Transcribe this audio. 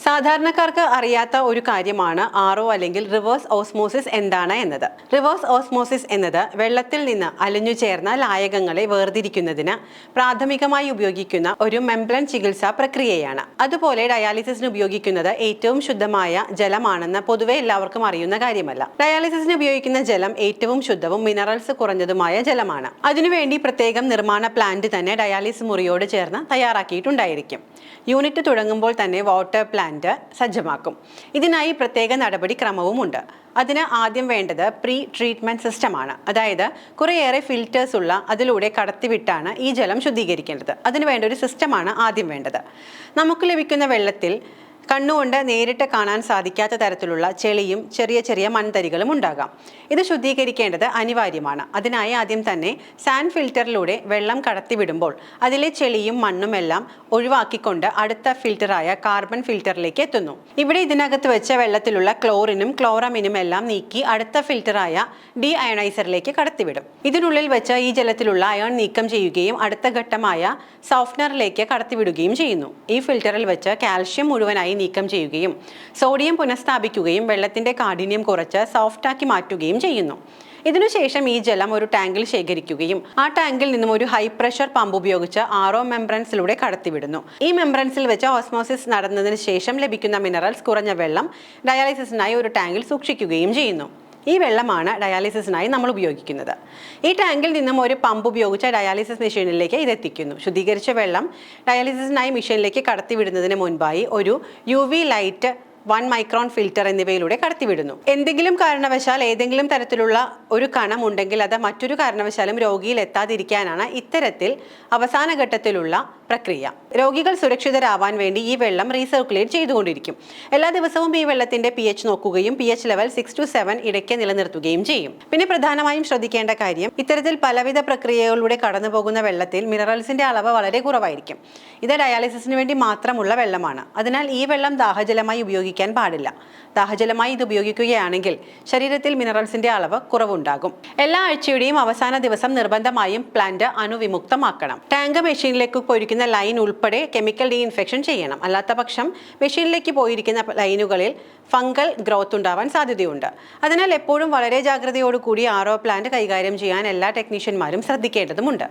സാധാരണക്കാർക്ക് അറിയാത്ത ഒരു കാര്യമാണ് RO അല്ലെങ്കിൽ റിവേഴ്സ് ഓസ്മോസിസ് എന്താണ് എന്നത്. റിവേഴ്സ് ഓസ്മോസിസ് എന്നത് വെള്ളത്തിൽ നിന്ന് അലിഞ്ഞു ചേർന്ന ലായകങ്ങളെ വേർതിരിക്കുന്നതിന് പ്രാഥമികമായി ഉപയോഗിക്കുന്ന ഒരു മെംബ്രൻ ചികിത്സാ പ്രക്രിയയാണ്. അതുപോലെ ഡയാലിസിസിന് ഉപയോഗിക്കുന്നത് ഏറ്റവും ശുദ്ധമായ ജലമാണെന്ന് പൊതുവെ എല്ലാവർക്കും അറിയുന്ന കാര്യമല്ല. ഡയാലിസിസിന് ഉപയോഗിക്കുന്ന ജലം ഏറ്റവും ശുദ്ധവും മിനറൽസ് കുറഞ്ഞതുമായ ജലമാണ്. അതിനുവേണ്ടി പ്രത്യേകം നിർമ്മാണ പ്ലാന്റ് തന്നെ ഡയാലിസിസ് മുറിയോട് ചേർന്ന് തയ്യാറാക്കിയിട്ടുണ്ടായിരിക്കും. യൂണിറ്റ് തുടങ്ങുമ്പോൾ തന്നെ വാട്ടർ പ്ലാന്റ് സജ്ജമാക്കും. ഇതിനായി പ്രത്യേക നടപടിക്രമവുമുണ്ട്. അതിന് ആദ്യം വേണ്ടത് പ്രീ ട്രീറ്റ്മെന്റ് സിസ്റ്റമാണ്. അതായത് കുറേയേറെ ഫിൽറ്റേഴ്സ് ഉള്ള അതിലൂടെ കടത്തിവിട്ടാണ് ഈ ജലം ശുദ്ധീകരിക്കേണ്ടത്. അതിന് വേണ്ട ഒരു സിസ്റ്റമാണ് ആദ്യം വേണ്ടത്. നമുക്ക് ലഭിക്കുന്ന വെള്ളത്തിൽ കണ്ണുകൊണ്ട് നേരിട്ട് കാണാൻ സാധിക്കാത്ത തരത്തിലുള്ള ചെളിയും ചെറിയ ചെറിയ മൺതരികളും ഉണ്ടാകാം. ഇത് ശുദ്ധീകരിക്കേണ്ടത് അനിവാര്യമാണ്. അതിനായി ആദ്യം തന്നെ സാൻഡ് ഫിൽറ്ററിലൂടെ വെള്ളം കടത്തിവിടുമ്പോൾ അതിലെ ചെളിയും മണ്ണും എല്ലാം ഒഴിവാക്കിക്കൊണ്ട് അടുത്ത ഫിൽറ്ററായ കാർബൺ ഫിൽറ്ററിലേക്ക് എത്തുന്നു. ഇവിടെ ഇതിനകത്ത് വെച്ച വെള്ളത്തിലുള്ള ക്ലോറിനും ക്ലോറമിനും എല്ലാം നീക്കി അടുത്ത ഫിൽറ്ററായ ഡി അയണൈസറിലേക്ക് കടത്തിവിടും. ഇതിനുള്ളിൽ വെച്ച് ഈ ജലത്തിലുള്ള അയൺ നീക്കം ചെയ്യുകയും അടുത്ത ഘട്ടമായ സോഫ്റ്റ്നറിലേക്ക് കടത്തിവിടുകയും ചെയ്യുന്നു. ഈ ഫിൽറ്ററിൽ വെച്ച് കാൽഷ്യം മുഴുവനായി നീക്കം ചെയ്യുകയും സോഡിയം പുനഃസ്ഥാപിക്കുകയും വെള്ളത്തിന്റെ കാഠിന്യം കുറച്ച് സോഫ്റ്റാക്കി മാറ്റുകയും ചെയ്യുന്നു. ഇതിനുശേഷം ഈ ജലം ഒരു ടാങ്കിൽ ശേഖരിക്കുകയും ആ ടാങ്കിൽ നിന്നും ഒരു ഹൈ പ്രഷർ പമ്പ് ഉപയോഗിച്ച് RO മെംബ്രൻസിലൂടെ കടത്തിവിടുന്നു. ഈ മെംബ്രൻസിൽ വെച്ച് ഓസ്മോസിസ് നടന്നതിന് ശേഷം ലഭിക്കുന്ന മിനറൽസ് കുറഞ്ഞ വെള്ളം ഡയാലിസിസിനായി ഒരു ടാങ്കിൽ സൂക്ഷിക്കുകയും ചെയ്യുന്നു. ഈ വെള്ളമാണ് ഡയാലിസിസിനായി നമ്മൾ ഉപയോഗിക്കുന്നത്. ഈ ടാങ്കിൽ നിന്നും ഒരു പമ്പ് ഉപയോഗിച്ച് ഡയാലിസിസ് മെഷീനിലേക്ക് ഇതെത്തിക്കുന്നു. ശുദ്ധീകരിച്ച വെള്ളം ഡയാലിസിസിനായി മെഷീനിലേക്ക് കടത്തിവിടുന്നതിന് മുൻപായി ഒരു UV ലൈറ്റ് 1 മൈക്രോൺ ഫിൽറ്റർ എന്നിവയിലൂടെ കടത്തിവിടുന്നു. എന്തെങ്കിലും കാരണവശാൽ ഏതെങ്കിലും തരത്തിലുള്ള ഒരു കണം ഉണ്ടെങ്കിൽ അത് മറ്റൊരു കാരണവശാലും രോഗിയിൽ എത്താതിരിക്കാനാണ് ഇത്തരത്തിൽ അവസാന ഘട്ടത്തിലുള്ള പ്രക്രിയ. രോഗികൾ സുരക്ഷിതരാവാൻ വേണ്ടി ഈ വെള്ളം റീസർക്കുലേറ്റ് ചെയ്തുകൊണ്ടിരിക്കും. എല്ലാ ദിവസവും ഈ വെള്ളത്തിന്റെ pH നോക്കുകയും pH ലെവൽ 6 to 7 ഇടയ്ക്ക് നിലനിർത്തുകയും ചെയ്യും. പിന്നെ പ്രധാനമായും ശ്രദ്ധിക്കേണ്ട കാര്യം, ഇത്തരത്തിൽ പലവിധ പ്രക്രിയകളിലൂടെ കടന്നു പോകുന്ന വെള്ളത്തിൽ മിനറൽസിന്റെ അളവ് വളരെ കുറവായിരിക്കും. ഇത് ഡയാലിസിസിന് വേണ്ടി മാത്രമുള്ള വെള്ളമാണ്. അതിനാൽ ഈ വെള്ളം ദാഹജലമായി ഉപയോഗിക്കാൻ പാടില്ല. ദാഹജലമായി ഇത് ഉപയോഗിക്കുകയാണെങ്കിൽ ശരീരത്തിൽ മിനറൽസിന്റെ അളവ് കുറവുണ്ടാകും. എല്ലാ ആഴ്ചയുടെയും അവസാന ദിവസം നിർബന്ധമായും പ്ലാന്റ് അണുവിമുക്തമാക്കണം. ടാങ്ക് മെഷീനിലേക്ക് പോയിരിക്കുന്ന ലൈൻ ഉൾപ്പെടെ കെമിക്കൽ ഡീഇൻഫെക്ഷൻ ചെയ്യണം. അല്ലാത്ത പക്ഷം മെഷീനിലേക്ക് പോയിരിക്കുന്ന ലൈനുകളിൽ ഫംഗൽ ഗ്രോത്ത് ഉണ്ടാവാൻ സാധ്യതയുണ്ട്. അതിനാൽ എപ്പോഴും വളരെ ജാഗ്രതയോടുകൂടി RO പ്ലാന്റ് കൈകാര്യം ചെയ്യാൻ എല്ലാ ടെക്നീഷ്യന്മാരും ശ്രദ്ധിക്കേണ്ടതുണ്ട്.